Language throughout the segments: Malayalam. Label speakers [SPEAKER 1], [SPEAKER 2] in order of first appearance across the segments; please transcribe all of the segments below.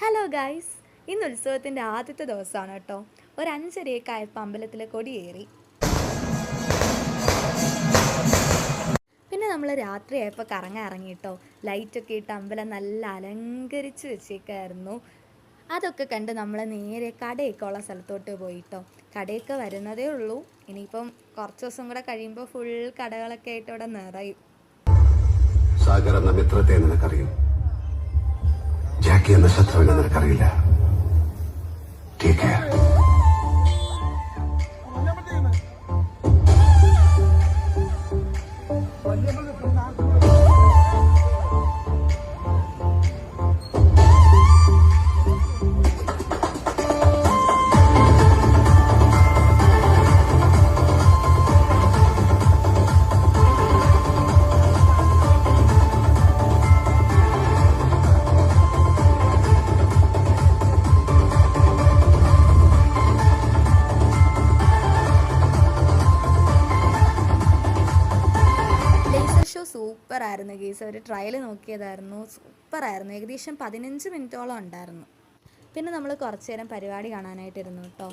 [SPEAKER 1] ഹലോ ഗൈസ്, ഇന്ന് ഉത്സവത്തിൻ്റെ ആദ്യത്തെ ദിവസമാണ് കേട്ടോ. ഒരു 5:30 ആയപ്പോൾ അമ്പലത്തിലെ കൊടിയേറി. പിന്നെ നമ്മൾ രാത്രിയായപ്പോൾ കറങ്ങാൻ ഇറങ്ങി കേട്ടോ. ലൈറ്റൊക്കെ ഇട്ട് അമ്പലം നല്ല അലങ്കരിച്ച് വെച്ചേക്കായിരുന്നു. അതൊക്കെ കണ്ട് നമ്മൾ നേരെ കടയൊക്കെ ഉള്ള സ്ഥലത്തോട്ട് പോയിട്ടോ. കടയൊക്കെ വരുന്നതേ ഉള്ളൂ. ഇനിയിപ്പം കുറച്ച് ദിവസം കൂടെ കഴിയുമ്പോൾ ഫുൾ കടകളൊക്കെ ആയിട്ട് ഇവിടെ നിറയും.
[SPEAKER 2] സാഗർ എന്ന മിത്രത്തെ നിനക്കറിയും, ജാക്കി എന്ന ശത്രുവിനെ നിനക്കറിയില്ല. Take care.
[SPEAKER 1] സൂപ്പറായിരുന്നു ഗീസ്. ഒരു ട്രയൽ നോക്കിയതായിരുന്നു, സൂപ്പറായിരുന്നു. ഏകദേശം 15 മിനിറ്റോളം ഉണ്ടായിരുന്നു. പിന്നെ നമ്മൾ കുറച്ച് നേരം പരിപാടി കാണാനായിട്ടിരുന്നു കേട്ടോ.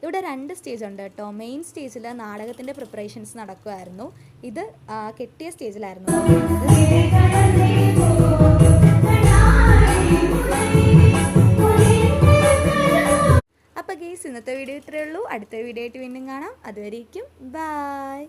[SPEAKER 1] ഇവിടെ 2 സ്റ്റേജ് ഉണ്ട് കേട്ടോ. മെയിൻ സ്റ്റേജിൽ നാടകത്തിൻ്റെ പ്രിപ്പറേഷൻസ് നടക്കുമായിരുന്നു. ഇത് കെട്ടിയ സ്റ്റേജിലായിരുന്നു. അപ്പോൾ ഗൈസ്, ഇന്നത്തെ വീഡിയോ ഇത്രയേ ഉള്ളൂ. അടുത്ത വീഡിയോ ആയിട്ട് വീണ്ടും കാണാം. അതുവരേക്കും ബൈ.